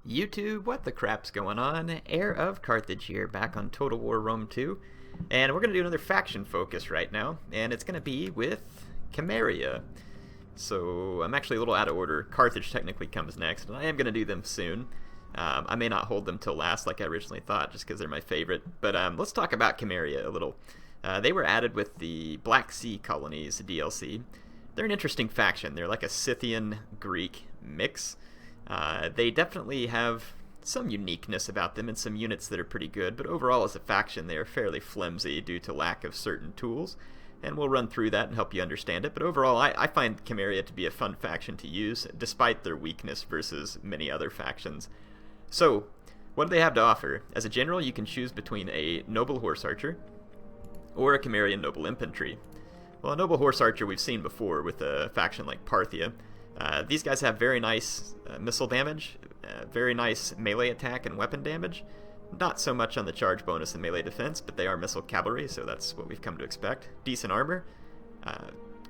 YouTube, what the crap's going on? HeirofCarthage here, back on Total War Rome 2, and we're going to do another faction focus right now, and it's going to be with Cimmeria. So I'm actually a little out of order. Carthage technically comes next, and I am going to do them soon. I may not hold them till last like I originally thought, just because they're my favorite, but let's talk about Cimmeria a little. They were added with the Black Sea Colonies DLC. They're an interesting faction. They're like a Scythian-Greek mix. They definitely have some uniqueness about them and some units that are pretty good, but overall as a faction they are fairly flimsy due to lack of certain tools, and we'll run through that and help you understand it. But overall I find Cimmeria to be a fun faction to use, despite their weakness versus many other factions. So, what do they have to offer? As a general, you can choose between a Noble Horse Archer or a Cimmerian Noble Infantry. Well, a Noble Horse Archer we've seen before with a faction like Parthia. These guys have very nice missile damage, very nice melee attack and weapon damage. Not so much on the charge bonus and melee defense, but they are missile cavalry, so that's what we've come to expect. Decent armor,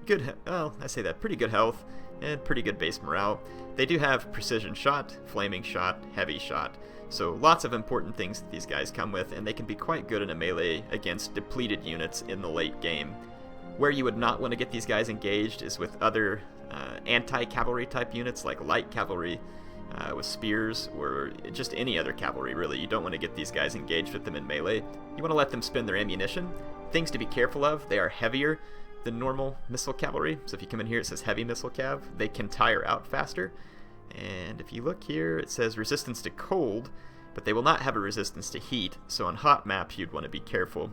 pretty good health, and pretty good base morale. They do have precision shot, flaming shot, heavy shot, so lots of important things that these guys come with, and they can be quite good in a melee against depleted units in the late game. Where you would not want to get these guys engaged is with other anti-cavalry type units like light cavalry with spears, or just any other cavalry really. You don't want to get these guys engaged with them in melee. You want to let them spend their ammunition. Things to be careful of: they are heavier than normal missile cavalry, so if you come in here it says heavy missile cav. They can tire out faster, and if you look here it says resistance to cold, but they will not have a resistance to heat, so on hot maps you'd want to be careful.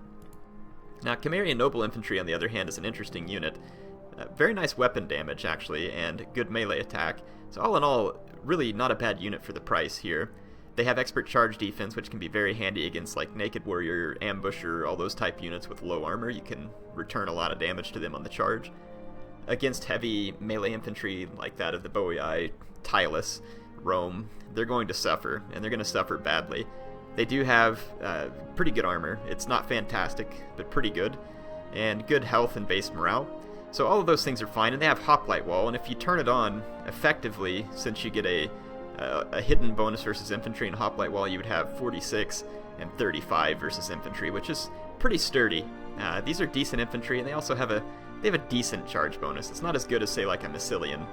Now, Cimmerian Noble Infantry, on the other hand, is an interesting unit. Very nice weapon damage, actually, and good melee attack. So all in all, really not a bad unit for the price here. They have expert charge defense, which can be very handy against like Naked Warrior, Ambusher, all those type units with low armor. You can return a lot of damage to them on the charge. Against heavy melee infantry like that of the Boii, Tylus, Rome, they're going to suffer, and they're going to suffer badly. They do have pretty good armor. It's not fantastic, but pretty good. And good health and base morale. So all of those things are fine, and they have Hoplite Wall, and if you turn it on effectively, since you get a hidden bonus versus infantry and Hoplite Wall, you would have 46 and 35 versus infantry, which is pretty sturdy. These are decent infantry, and they also have a decent charge bonus. It's not as good as, say, like a Massilian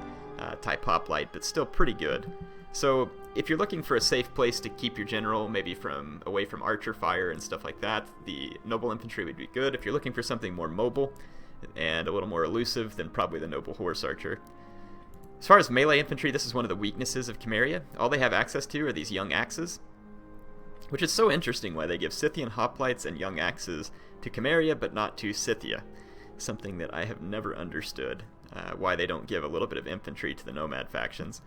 type Hoplite, but still pretty good. So if you're looking for a safe place to keep your general, maybe away from archer fire and stuff like that, the Noble Infantry would be good. If you're looking for something more mobile and a little more elusive, then probably the Noble Horse Archer. As far as melee infantry, this is one of the weaknesses of Cimmeria. All they have access to are these young axes, which is so interesting why they give Scythian hoplites and young axes to Cimmeria but not to Scythia. Something that I have never understood, why they don't give a little bit of infantry to the nomad factions.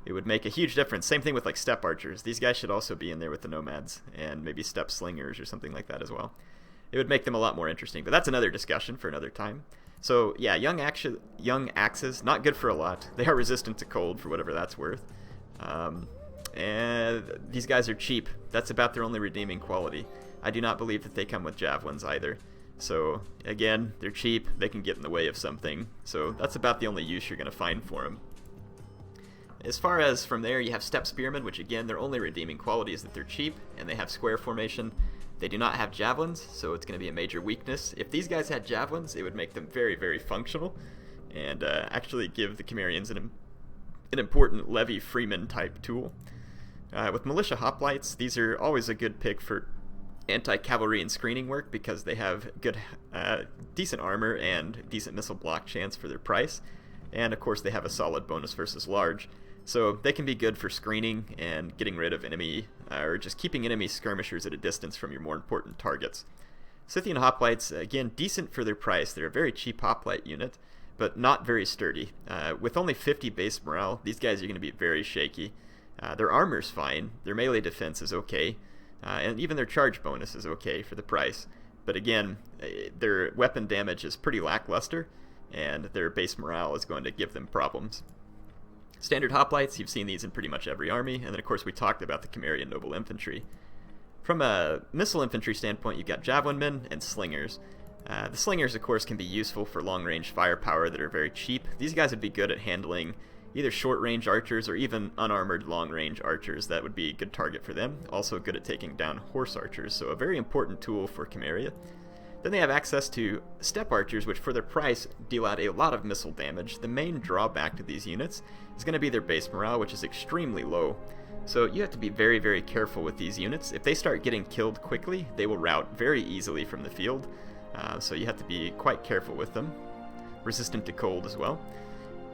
It would make a huge difference. Same thing with like Steppe Archers. These guys should also be in there with the nomads, and maybe Steppe Slingers or something like that as well. It would make them a lot more interesting, but that's another discussion for another time. So yeah, young axes, not good for a lot. They are resistant to cold, for whatever that's worth. And these guys are cheap. That's about their only redeeming quality. I do not believe that they come with javelins either. So again, they're cheap. They can get in the way of something. So that's about the only use you're going to find for them. As far as from there, you have Steppe Spearmen, which again, their only redeeming quality is that they're cheap and they have square formation. They do not have javelins, so it's going to be a major weakness. If these guys had javelins, it would make them very, very functional, and actually give the Cimmerians an important levy freeman type tool. With militia hoplites, these are always a good pick for anti-cavalry and screening work because they have good, decent armor and decent missile block chance for their price, and of course they have a solid bonus versus large. So they can be good for screening and getting rid of enemy, or just keeping enemy skirmishers at a distance from your more important targets. Scythian hoplites, again, decent for their price. They're a very cheap hoplite unit, but not very sturdy. With only 50 base morale, these guys are going to be very shaky. Their armor's fine, their melee defense is okay, and even their charge bonus is okay for the price. But again, their weapon damage is pretty lackluster, and their base morale is going to give them problems. Standard hoplites, you've seen these in pretty much every army, and then of course we talked about the Cimmerian Noble Infantry. From a missile infantry standpoint, you've got javelin men and slingers. The slingers, of course, can be useful for long-range firepower that are very cheap. These guys would be good at handling either short-range archers or even unarmored long-range archers. That would be a good target for them. Also good at taking down horse archers, so a very important tool for Cimmeria. Then they have access to Steppe Archers, which for their price deal out a lot of missile damage. The main drawback to these units is going to be their base morale, which is extremely low. So you have to be very, very careful with these units. If they start getting killed quickly, they will rout very easily from the field. So you have to be quite careful with them. Resistant to cold as well.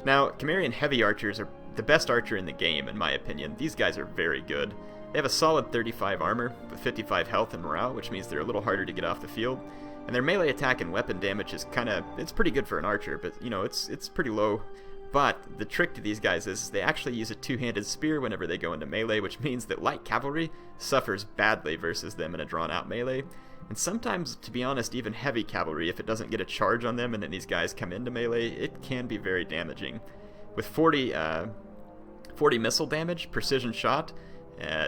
Now, Cimmerian Heavy Archers are the best archer in the game, in my opinion. These guys are very good. They have a solid 35 armor with 55 health and morale, which means they're a little harder to get off the field. And their melee attack and weapon damage is it's pretty good for an archer, but you know, it's pretty low. But the trick to these guys is they actually use a two-handed spear whenever they go into melee, which means that light cavalry suffers badly versus them in a drawn-out melee. And sometimes, to be honest, even heavy cavalry, if it doesn't get a charge on them and then these guys come into melee, it can be very damaging. With 40 missile damage, precision shot,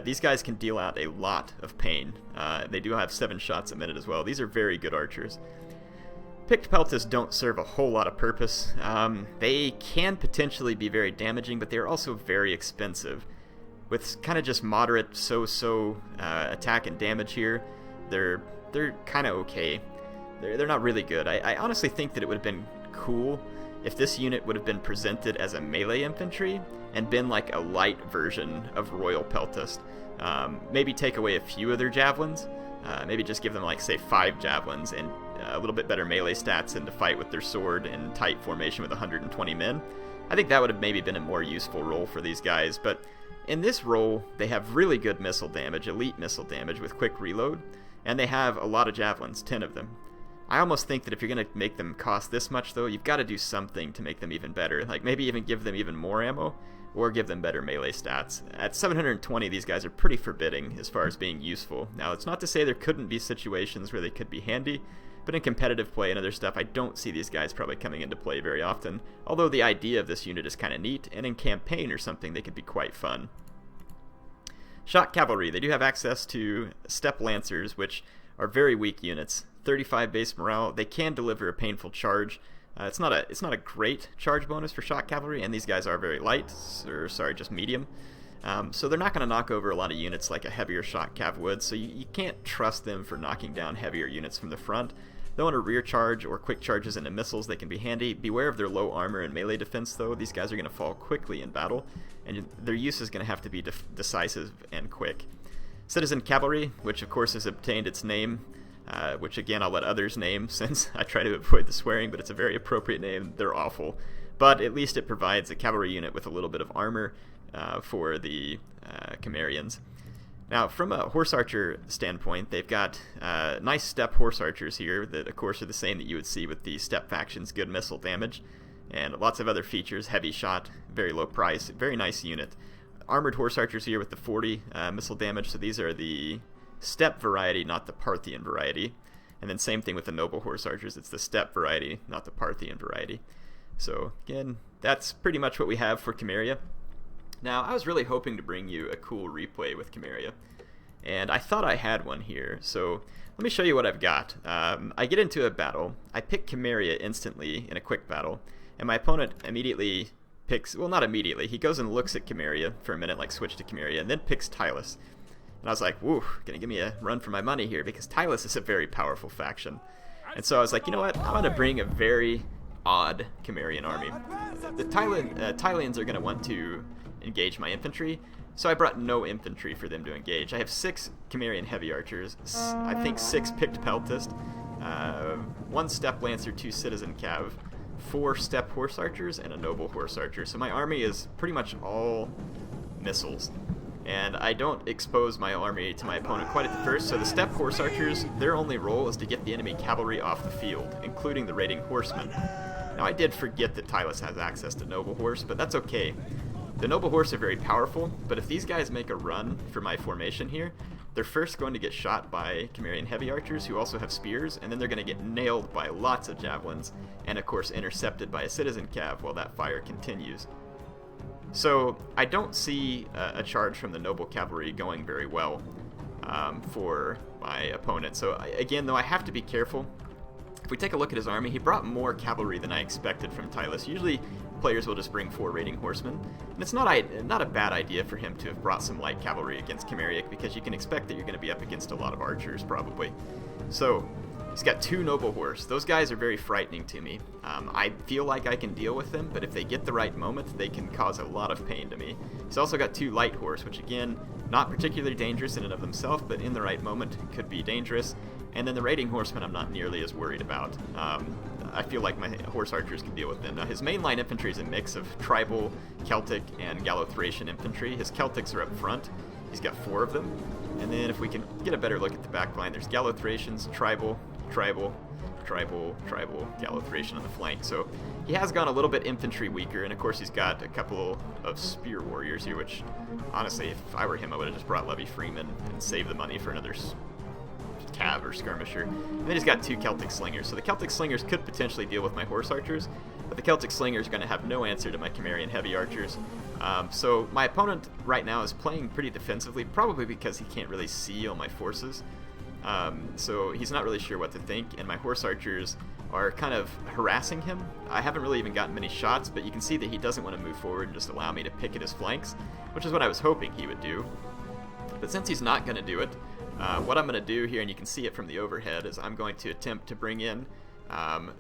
these guys can deal out a lot of pain. They do have 7 shots a minute as well. These are very good archers. Picked Peltists don't serve a whole lot of purpose. They can potentially be very damaging, but they're also very expensive. With kind of just moderate so-so attack and damage here, they're kind of okay. They're not really good. I honestly think that it would have been cool if this unit would have been presented as a melee infantry and been like a light version of Royal Peltist. Maybe take away a few of their javelins, maybe just give them like say 5 javelins and a little bit better melee stats and to fight with their sword in tight formation with 120 men. I think that would have maybe been a more useful role for these guys, but in this role they have really good missile damage, elite missile damage with quick reload, and they have a lot of javelins, 10 of them. I almost think that if you're going to make them cost this much, though, you've got to do something to make them even better. Like maybe even give them even more ammo, or give them better melee stats. At 720, these guys are pretty forbidding as far as being useful. Now, it's not to say there couldn't be situations where they could be handy, but in competitive play and other stuff, I don't see these guys probably coming into play very often. Although the idea of this unit is kind of neat, and in campaign or something, they could be quite fun. Shock Cavalry, they do have access to Steppe Lancers, which are very weak units. 35 base morale. They can deliver a painful charge. It's not a great charge bonus for Shock Cavalry, and these guys are very light, or sorry, just medium. So they're not going to knock over a lot of units like a heavier Shock Cav would, so you can't trust them for knocking down heavier units from the front. Though on a rear charge or quick charges into missiles, they can be handy. Beware of their low armor and melee defense, though. These guys are going to fall quickly in battle, and their use is going to have to be decisive and quick. Citizen Cavalry, which of course has obtained its name, which again I'll let others name since I try to avoid the swearing, but it's a very appropriate name. They're awful. But at least it provides a cavalry unit with a little bit of armor for the Cimmerians. Now, from a horse archer standpoint, they've got nice steppe horse archers here that, of course, are the same that you would see with the steppe factions, good missile damage, and lots of other features, heavy shot, very low price, very nice unit. Armored horse archers here with the 40 missile damage, so these are the steppe variety, not the Parthian variety. And then same thing with the noble horse archers, it's the steppe variety, not the Parthian variety. So, again, that's pretty much what we have for Cimmeria. Now, I was really hoping to bring you a cool replay with Cimmeria, and I thought I had one here, so let me show you what I've got. I get into a battle, I pick Cimmeria instantly in a quick battle, and my opponent immediately picks, well, not immediately, he goes and looks at Cimmeria for a minute, like switch to Cimmeria, and then picks Tylus. And I was like, woo, gonna give me a run for my money here, because Tylus is a very powerful faction. And so I was like, you know what, I'm gonna bring a very odd Cimmerian army. The Tylians are gonna want to engage my infantry, so I brought no infantry for them to engage. I have 6 Cimmerian Heavy Archers, I think 6 Picked Peltist, 1 Steppe Lancer, 2 Citizen Cav, 4 Steppe Horse Archers, and a Noble Horse Archer. So my army is pretty much all missiles. And I don't expose my army to my opponent quite at the first, so the Steppe Horse Archers, their only role is to get the enemy cavalry off the field, including the raiding horsemen. Now I did forget that Tylus has access to Noble Horse, but that's okay. The Noble Horse are very powerful, but if these guys make a run for my formation here, they're first going to get shot by Cimmerian Heavy Archers, who also have spears, and then they're going to get nailed by lots of javelins, and of course intercepted by a Citizen Cav while that fire continues. So I don't see a charge from the Noble Cavalry going very well for my opponent. So again, though, I have to be careful. If we take a look at his army, he brought more cavalry than I expected from Tylus. Usually players will just bring 4 raiding horsemen, and it's not a bad idea for him to have brought some light cavalry against Cimmeria, because you can expect that you're going to be up against a lot of archers probably. So he's got 2 noble horse. Those guys are very frightening to me. I feel like I can deal with them, but if they get the right moment, they can cause a lot of pain to me. He's also got 2 light horse, which again, not particularly dangerous in and of themselves, but in the right moment could be dangerous. And then the raiding horsemen I'm not nearly as worried about. I feel like my horse archers can deal with them. Now his mainline infantry is a mix of tribal, Celtic, and Gallo-Thracian infantry. His Celtics are up front. He's got 4 of them. And then if we can get a better look at the back line, there's Gallo-Thracians, tribal, Gallo-Thracian on the flank. So he has gone a little bit infantry weaker, and of course he's got a couple of spear warriors here, which honestly, if I were him, I would have just brought Levy Freeman and saved the money for another cav or skirmisher. And then he's got 2 Celtic Slingers. So the Celtic Slingers could potentially deal with my horse archers, but the Celtic Slingers are going to have no answer to my Cimmerian heavy archers. So my opponent right now is playing pretty defensively, probably because he can't really see all my forces. So he's not really sure what to think, and my horse archers are kind of harassing him. I haven't really even gotten many shots, but you can see that he doesn't want to move forward and just allow me to pick at his flanks, which is what I was hoping he would do. But since he's not going to do it, what I'm going to do here, and you can see it from the overhead, is I'm going to attempt to bring in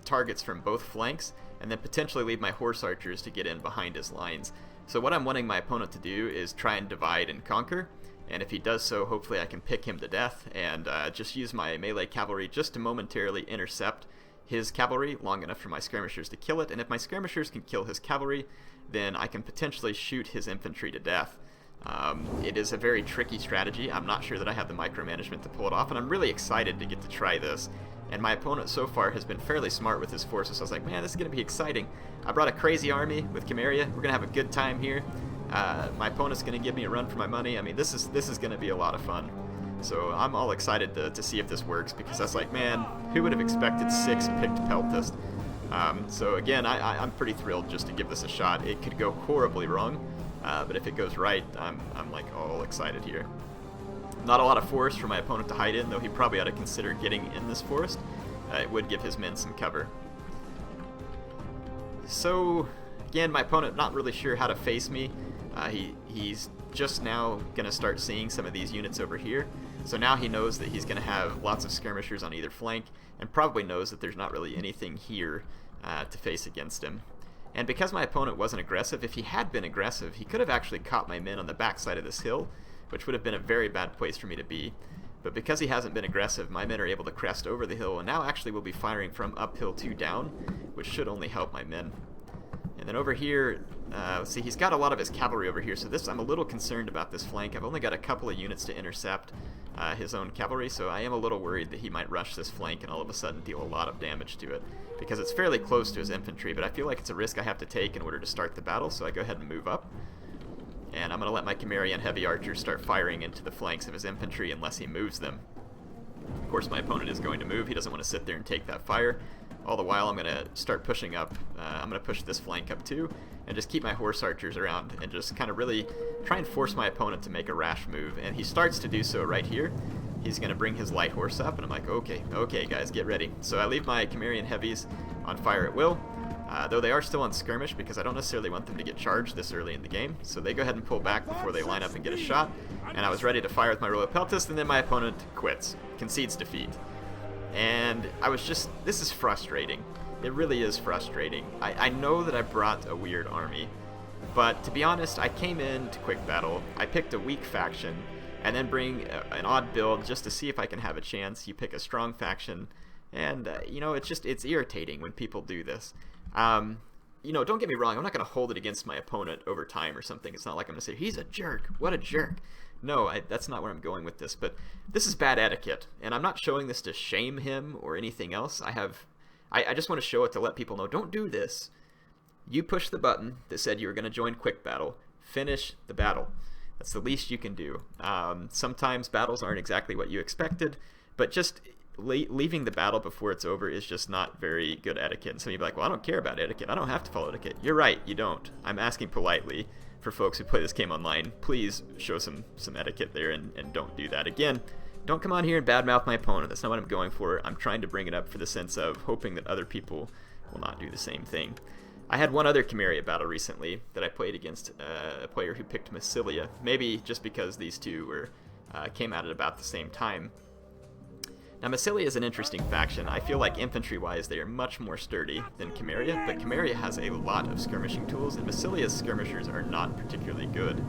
targets from both flanks, and then potentially leave my horse archers to get in behind his lines. So what I'm wanting my opponent to do is try and divide and conquer, and if he does so, hopefully I can pick him to death and just use my melee cavalry just to momentarily intercept his cavalry long enough for my skirmishers to kill it, and if my skirmishers can kill his cavalry, then I can potentially shoot his infantry to death. It is a very tricky strategy. I'm not sure that I have the micromanagement to pull it off, and I'm really excited to get to try this. And my opponent so far has been fairly smart with his forces, so I was like, man, this is going to be exciting. I brought a crazy army with Cimmeria. We're going to have a good time here. My opponent's going to give me a run for my money. I mean, this is going to be a lot of fun. So I'm all excited to see if this works, because that's like, man, who would have expected 6 picked Peltist? So again, I'm pretty thrilled just to give this a shot. It could go horribly wrong, but if it goes right, I'm like all excited here. Not a lot of forest for my opponent to hide in, though he probably ought to consider getting in this forest. It would give his men some cover. So again, my opponent not really sure how to face me. He's just now going to start seeing some of these units over here. So now he knows that he's going to have lots of skirmishers on either flank, and probably knows that there's not really anything here to face against him. And because my opponent wasn't aggressive, if he had been aggressive, he could have actually caught my men on the backside of this hill, which would have been a very bad place for me to be. But because he hasn't been aggressive, my men are able to crest over the hill, and now actually will be firing from uphill to down, which should only help my men. And then over here, let's see, he's got a lot of his cavalry over here, so I'm a little concerned about this flank. I've only got a couple of units to intercept his own cavalry, so I am a little worried that he might rush this flank and all of a sudden deal a lot of damage to it, because it's fairly close to his infantry, but I feel like it's a risk I have to take in order to start the battle, so I go ahead and move up. And I'm going to let my Cimmerian heavy archers start firing into the flanks of his infantry unless he moves them. Of course, my opponent is going to move. He doesn't want to sit there and take that fire. All the while, I'm going to start pushing up. I'm going to push this flank up too, and just keep my horse archers around and just kind of really try and force my opponent to make a rash move. And he starts to do so right here. He's going to bring his light horse up, and I'm like, okay guys, get ready. So I leave my Cimmerian heavies on fire at will. Though they are still on skirmish, because I don't necessarily want them to get charged this early in the game. So they go ahead and pull back before they line up and get a shot. And I was ready to fire with my Royal Peltist, and then my opponent quits, concedes defeat. And this is frustrating. It really is frustrating. I know that I brought a weird army, but to be honest, I came in to quick battle. I picked a weak faction, and then bring an odd build just to see if I can have a chance. You pick a strong faction, and you know, it's irritating when people do this. You know, don't get me wrong, I'm not going to hold it against my opponent over time or something. It's not like I'm going to say, he's a jerk, what a jerk. No, that's not where I'm going with this, but this is bad etiquette, and I'm not showing this to shame him or anything else. I just want to show it to let people know, don't do this. You pushed the button that said you were going to join quick battle. Finish the battle. That's the least you can do. Sometimes battles aren't exactly what you expected, but just leaving the battle before it's over is just not very good etiquette. And some of you be like, well, I don't care about etiquette. I don't have to follow etiquette. You're right, you don't. I'm asking politely for folks who play this game online. Please show some etiquette there and don't do that. Again, don't come on here and badmouth my opponent. That's not what I'm going for. I'm trying to bring it up for the sense of hoping that other people will not do the same thing. I had one other Cimmeria battle recently that I played against a player who picked Massilia, maybe just because these two were came out at about the same time. Now, Massilia is an interesting faction. I feel like infantry-wise they are much more sturdy than Cimmeria, but Cimmeria has a lot of skirmishing tools, and Massilia's skirmishers are not particularly good.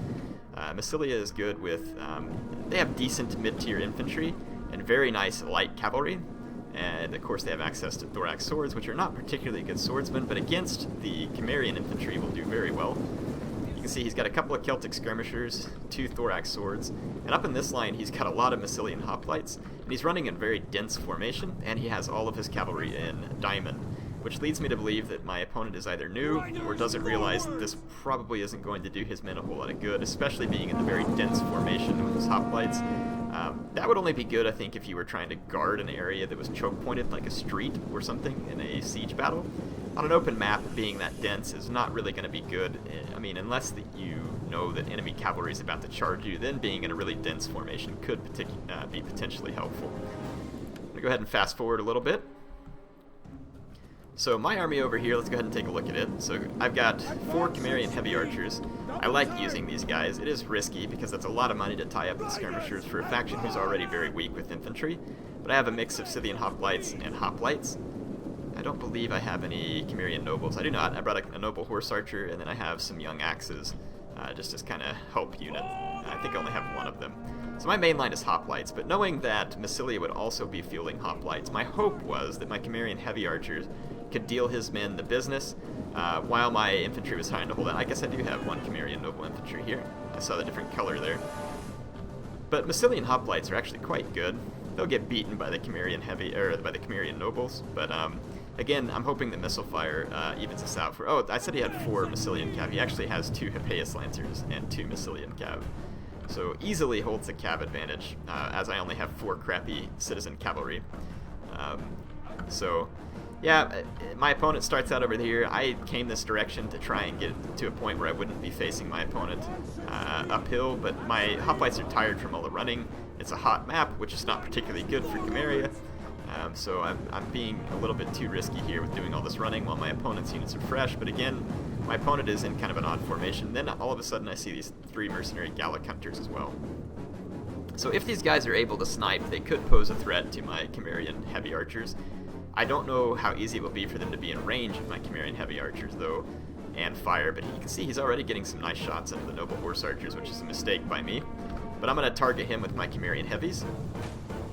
Massilia is good with, they have decent mid-tier infantry and very nice light cavalry, and of course they have access to thorax swords, which are not particularly good swordsmen, but against the Cimmerian infantry will do very well. You can see he's got a couple of Celtic skirmishers, 2 thorax swords, and up in this line he's got a lot of Massilian hoplites, and he's running in very dense formation, and he has all of his cavalry in diamond, which leads me to believe that my opponent is either new or doesn't realize that this probably isn't going to do his men a whole lot of good, especially being in the very dense formation with his hoplites. That would only be good, I think, if you were trying to guard an area that was choke-pointed, like a street or something in a siege battle. On an open map, being that dense is not really going to be good. I mean, unless that you know that enemy cavalry is about to charge you, then being in a really dense formation could be potentially helpful. I'm going to go ahead and fast forward a little bit. So my army over here, let's go ahead and take a look at it. So I've got 4 Cimmerian heavy archers. I like using these guys. It is risky because that's a lot of money to tie up in skirmishers for a faction who's already very weak with infantry. But I have a mix of Scythian hoplites and hoplites. I don't believe I have any Cimmerian nobles. I do not. I brought a noble horse archer, and then I have some young axes, just as kind of help unit. I think I only have 1 of them. So my main line is hoplites, but knowing that Massilia would also be fielding hoplites, my hope was that my Cimmerian heavy archers could deal his men the business while my infantry was trying to hold out. I guess I do have 1 Cimmerian noble infantry here. I saw the different color there. But Massilian hoplites are actually quite good. They'll get beaten by the Cimmerian heavy, or by the Cimmerian nobles, but again, I'm hoping that missile fire evens us out for. Oh, I said he had 4 Massilian cav. He actually has 2 Hippeus lancers and 2 Massilian cav. So easily holds the cav advantage, as I only have 4 crappy citizen cavalry. So yeah, my opponent starts out over here. I came this direction to try and get to a point where I wouldn't be facing my opponent uphill, but my hoplites are tired from all the running. It's a hot map, which is not particularly good for Cimmeria, so I'm being a little bit too risky here with doing all this running while my opponent's units are fresh, but again, my opponent is in kind of an odd formation. Then all of a sudden I see these 3 mercenary Gallic Captors as well. So if these guys are able to snipe, they could pose a threat to my Cimmerian heavy archers. I don't know how easy it will be for them to be in range of my Cimmerian heavy archers, though, and fire, but you can see he's already getting some nice shots into the noble horse archers, which is a mistake by me. But I'm going to target him with my Cimmerian heavies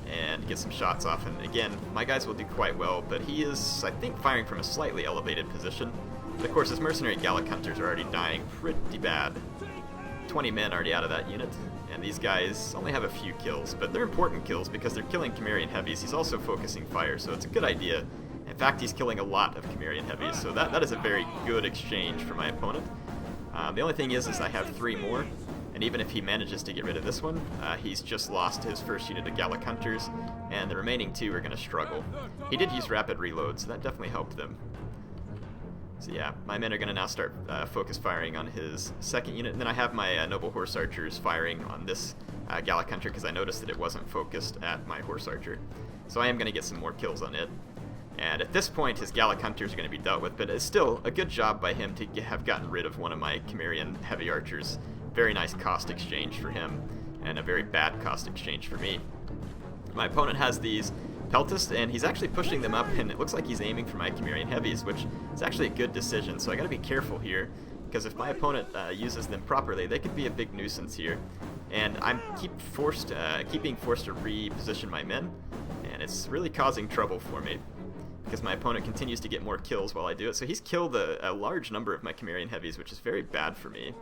and get some shots off, and again, my guys will do quite well, but he is, I think, firing from a slightly elevated position. But of course, his mercenary Gallic Hunters are already dying pretty bad. 20 men already out of that unit. And these guys only have a few kills, but they're important kills because they're killing Cimmerian heavies. He's also focusing fire, so it's a good idea. In fact, he's killing a lot of Cimmerian heavies, so that is a very good exchange for my opponent. The only thing is I have 3 more, and even if he manages to get rid of this one, he's just lost his first unit of Gallic Hunters, and the remaining 2 are going to struggle. He did use rapid reload, so that definitely helped them. So yeah, my men are going to now start focus firing on his second unit, and then I have my noble horse archers firing on this Gallic Hunter because I noticed that it wasn't focused at my horse archer. So I am going to get some more kills on it. And at this point, his Gallic Hunters are going to be dealt with, but it's still a good job by him to have gotten rid of one of my Cimmerian heavy archers. Very nice cost exchange for him, and a very bad cost exchange for me. My opponent has these Cultists, and he's actually pushing them up, and it looks like he's aiming for my Cimmerian heavies, which is actually a good decision, so I gotta be careful here, because if my opponent uses them properly, they could be a big nuisance here. And I'm keep being forced to reposition my men, and it's really causing trouble for me, because my opponent continues to get more kills while I do it. So he's killed a large number of my Cimmerian heavies, which is very bad for me.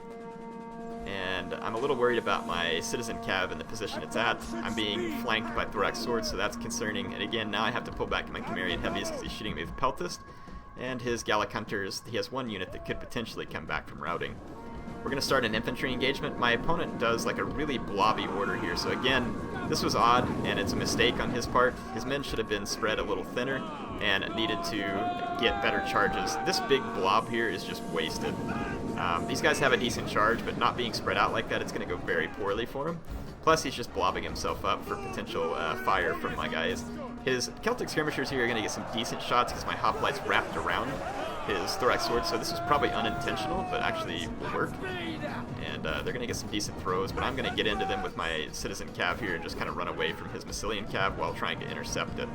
And I'm a little worried about my citizen cav and the position it's at. I'm being flanked by thorax swords, so that's concerning. And again, now I have to pull back my Cimmerian heavies because he's shooting me with Cultist. And his Gallic Hunters, he has 1 unit that could potentially come back from routing. We're going to start an infantry engagement. My opponent does like a really blobby order here, so again, this was odd, and it's a mistake on his part. His men should have been spread a little thinner and needed to get better charges. This big blob here is just wasted. These guys have a decent charge, but not being spread out like that, it's going to go very poorly for him. Plus, he's just blobbing himself up for potential fire from my guys. His Celtic Skirmishers here are going to get some decent shots because my hoplites wrapped around his thorax sword, so this was probably unintentional, but actually will work. And they're going to get some decent throws, but I'm going to get into them with my citizen cav here and just kind of run away from his Massilian cav while trying to intercept it.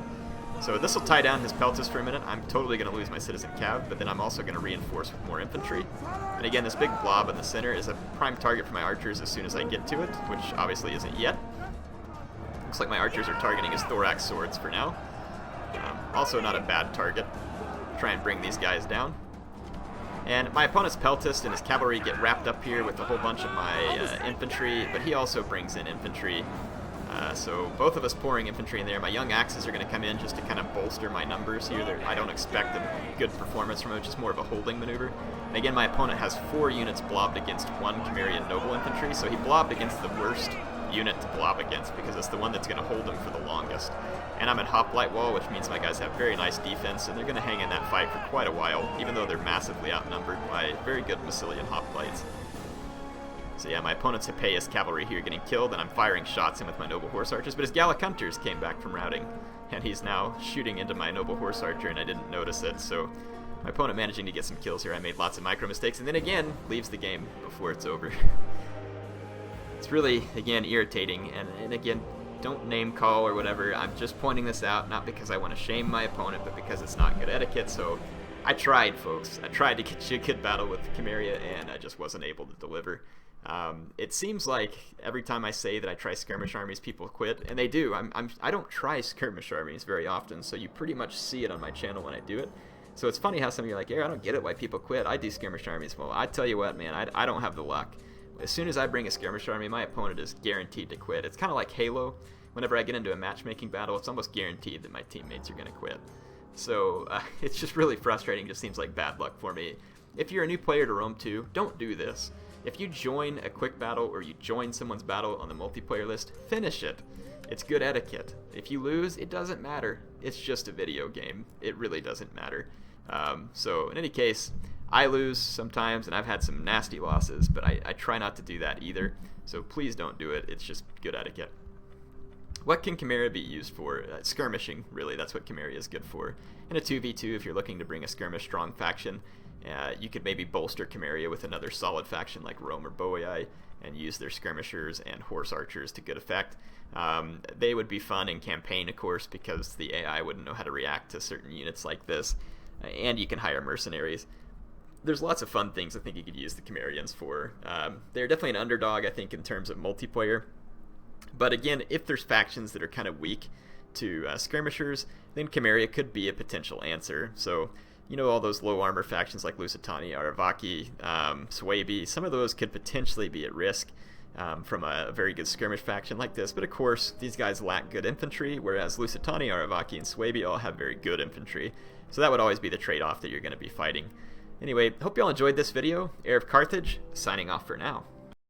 So this will tie down his Peltis for a minute. I'm totally going to lose my citizen cav, but then I'm also going to reinforce with more infantry. And again, this big blob in the center is a prime target for my archers as soon as I get to it, which obviously isn't yet. Looks like my archers are targeting his thorax swords for now. Also not a bad target. Try and bring these guys down. And my opponent's Peltist and his cavalry get wrapped up here with a whole bunch of my infantry, but he also brings in infantry. So both of us pouring infantry in there. My young axes are going to come in just to kind of bolster my numbers here. I don't expect a good performance from it, just more of a holding maneuver. And again, my opponent has 4 units blobbed against 1 Cimmerian noble infantry, so he blobbed against the worst unit to blob against because it's the one that's going to hold him for the longest. And I'm at hoplite wall, which means my guys have very nice defense, and they're going to hang in that fight for quite a while, even though they're massively outnumbered by very good Massilian hoplites. So yeah, my opponent's Hippeus cavalry here getting killed, and I'm firing shots in with my noble horse archers, but his Gallic Captors came back from routing, and he's now shooting into my noble horse archer, and I didn't notice it, so my opponent managing to get some kills here. I made lots of micro mistakes, and then again, leaves the game before it's over. It's really, again, irritating, and again, don't name call or whatever. I'm just pointing this out, not because I want to shame my opponent, but because it's not good etiquette, so I tried, folks. I tried to get you a good battle with Cimmeria, and I just wasn't able to deliver. It seems like every time I say that I try skirmish armies, people quit, and they do. I don't try skirmish armies very often, so you pretty much see it on my channel when I do it. So it's funny how some of you are like, "Heir, I don't get it why people quit. I do skirmish armies." Well, I tell you what, man, I don't have the luck. As soon as I bring a skirmish army, my opponent is guaranteed to quit. It's kind of like Halo. Whenever I get into a matchmaking battle, it's almost guaranteed that my teammates are going to quit. So it's just really frustrating. It just seems like bad luck for me. If you're a new player to Rome 2, don't do this. If you join a quick battle or you join someone's battle on the multiplayer list, finish it. It's good etiquette. If you lose, it doesn't matter. It's just a video game. It really doesn't matter. So in any case, I lose sometimes, and I've had some nasty losses, but I try not to do that either. So please don't do it. It's just good etiquette. What can Cimmeria be used for? Skirmishing, really. That's what Cimmeria is good for. In a 2v2, if you're looking to bring a skirmish-strong faction, you could maybe bolster Cimmeria with another solid faction like Rome or Boii and use their skirmishers and horse archers to good effect. They would be fun in campaign, of course, because the AI wouldn't know how to react to certain units like this. And you can hire mercenaries. There's lots of fun things I think you could use the Cimmerians for. They're definitely an underdog, I think, in terms of multiplayer. But again, if there's factions that are kind of weak to skirmishers, then Cimmeria could be a potential answer. So, you know, all those low armor factions like Lusitani, Aravaki, Suebi, some of those could potentially be at risk from a very good skirmish faction like this. But of course, these guys lack good infantry, whereas Lusitani, Aravaki, and Suebi all have very good infantry. So that would always be the trade-off that you're going to be fighting. Anyway, hope you all enjoyed this video. HeirofCarthage, signing off for now.